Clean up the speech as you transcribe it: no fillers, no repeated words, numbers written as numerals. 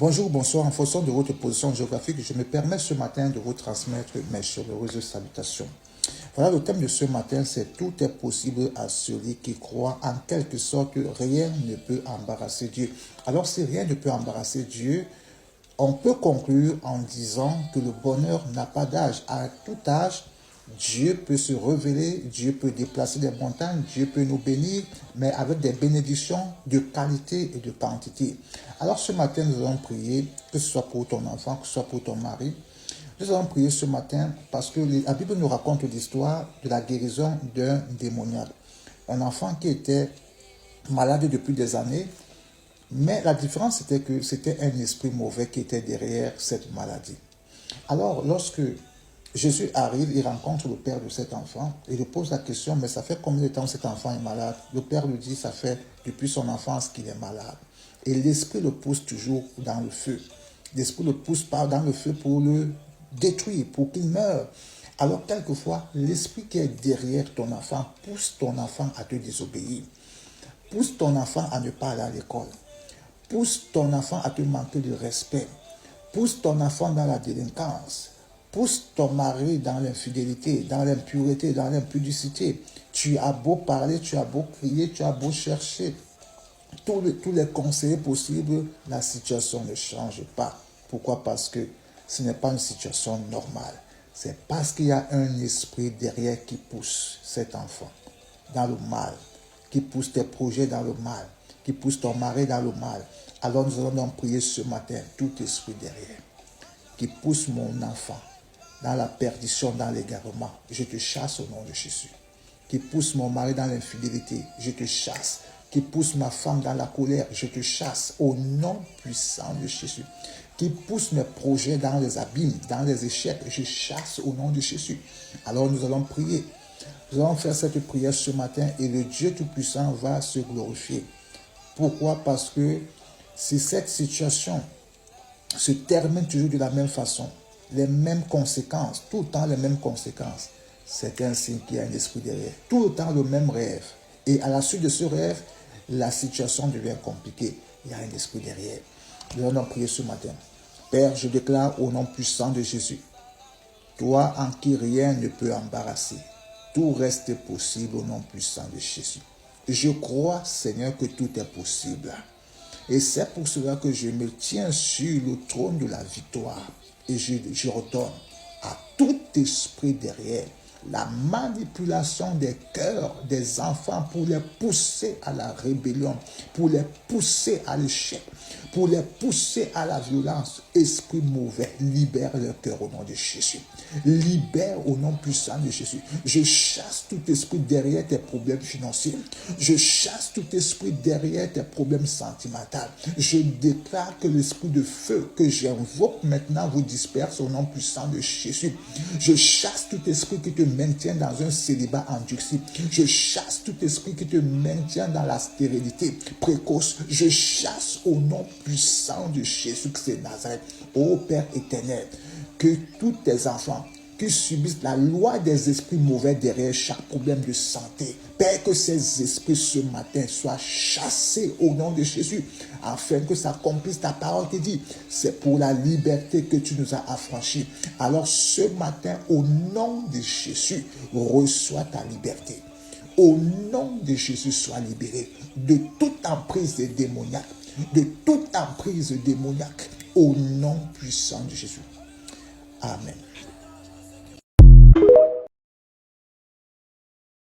Bonjour, bonsoir. En fonction de votre position géographique, je me permets ce matin de vous transmettre mes chaleureuses salutations. Voilà, le thème de ce matin, c'est « Tout est possible à celui qui croit ». En quelque sorte, rien ne peut embarrasser Dieu. Alors, si rien ne peut embarrasser Dieu, on peut conclure en disant que le bonheur n'a pas d'âge. À tout âge, Dieu peut se révéler, Dieu peut déplacer des montagnes, Dieu peut nous bénir, mais avec des bénédictions de qualité et de quantité. Alors ce matin, nous allons prier, que ce soit pour ton enfant, que ce soit pour ton mari. Nous allons prier ce matin parce que la Bible nous raconte l'histoire de la guérison d'un démoniaque. Un enfant qui était malade depuis des années, mais la différence c'était que c'était un esprit mauvais qui était derrière cette maladie. Alors lorsque Jésus arrive, il rencontre le père de cet enfant, il lui pose la question, mais ça fait combien de temps cet enfant est malade? Le père lui dit, ça fait depuis son enfance qu'il est malade. Et l'esprit le pousse toujours dans le feu. L'esprit le pousse pas dans le feu pour le détruire, pour qu'il meure. Alors quelquefois, l'esprit qui est derrière ton enfant pousse ton enfant à te désobéir. Pousse ton enfant à ne pas aller à l'école. Pousse ton enfant à te manquer de respect. Pousse ton enfant dans la délinquance. Pousse ton mari dans l'infidélité, dans l'impureté, dans l'impudicité. Tu as beau parler, tu as beau crier, tu as beau chercher tous les conseils possibles, la situation ne change pas. Pourquoi? Parce que ce n'est pas une situation normale. C'est parce qu'il y a un esprit derrière qui pousse cet enfant dans le mal, qui pousse tes projets dans le mal, qui pousse ton mari dans le mal. Alors nous allons donc prier ce matin, tout esprit derrière, qui pousse mon enfant dans la perdition, dans l'égarement, je te chasse au nom de Jésus. Qui pousse mon mari dans l'infidélité, je te chasse. Qui pousse ma femme dans la colère, je te chasse au nom puissant de Jésus. Qui pousse mes projets dans les abîmes, dans les échecs, je chasse au nom de Jésus. Alors nous allons prier. Nous allons faire cette prière ce matin et le Dieu Tout-Puissant va se glorifier. Pourquoi? Parce que si cette situation se termine toujours de la même façon, les mêmes conséquences, tout le temps les mêmes conséquences, c'est un signe qu'il y a un esprit derrière. Tout le temps le même rêve. Et à la suite de ce rêve, la situation devient compliquée. Il y a un esprit derrière. Nous allons prier ce matin. Père, je déclare au nom puissant de Jésus, toi en qui rien ne peut embarrasser, tout reste possible au nom puissant de Jésus. Je crois, Seigneur, que tout est possible. Et c'est pour cela que je me tiens sur le trône de la victoire. Et je redonne à tout esprit derrière la manipulation des cœurs des enfants pour les pousser à la rébellion, pour les pousser à l'échec, pour les pousser à la violence. Esprit mauvais, libère leur cœur au nom de Jésus. Libère au nom puissant de Jésus. Je chasse tout esprit derrière tes problèmes financiers. Je chasse tout esprit derrière tes problèmes sentimentaux. Je déclare que l'esprit de feu que j'invoque maintenant vous disperse au nom puissant de Jésus. Je chasse tout esprit qui te maintient dans un célibat endurci. Je chasse tout esprit qui te maintient dans la stérilité précoce. Je chasse au nom puissant de Jésus-Christ de Nazareth. Ô Père éternel, que tous tes enfants qui subissent la loi des esprits mauvais derrière chaque problème de santé, Père, que ces esprits ce matin soient chassés au nom de Jésus, afin que s'accomplisse ta parole qui dit, c'est pour la liberté que tu nous as affranchis. Alors ce matin, au nom de Jésus, reçois ta liberté. Au nom de Jésus, sois libéré de toute emprise démoniaque, de toute emprise démoniaque, au nom puissant de Jésus. Amen.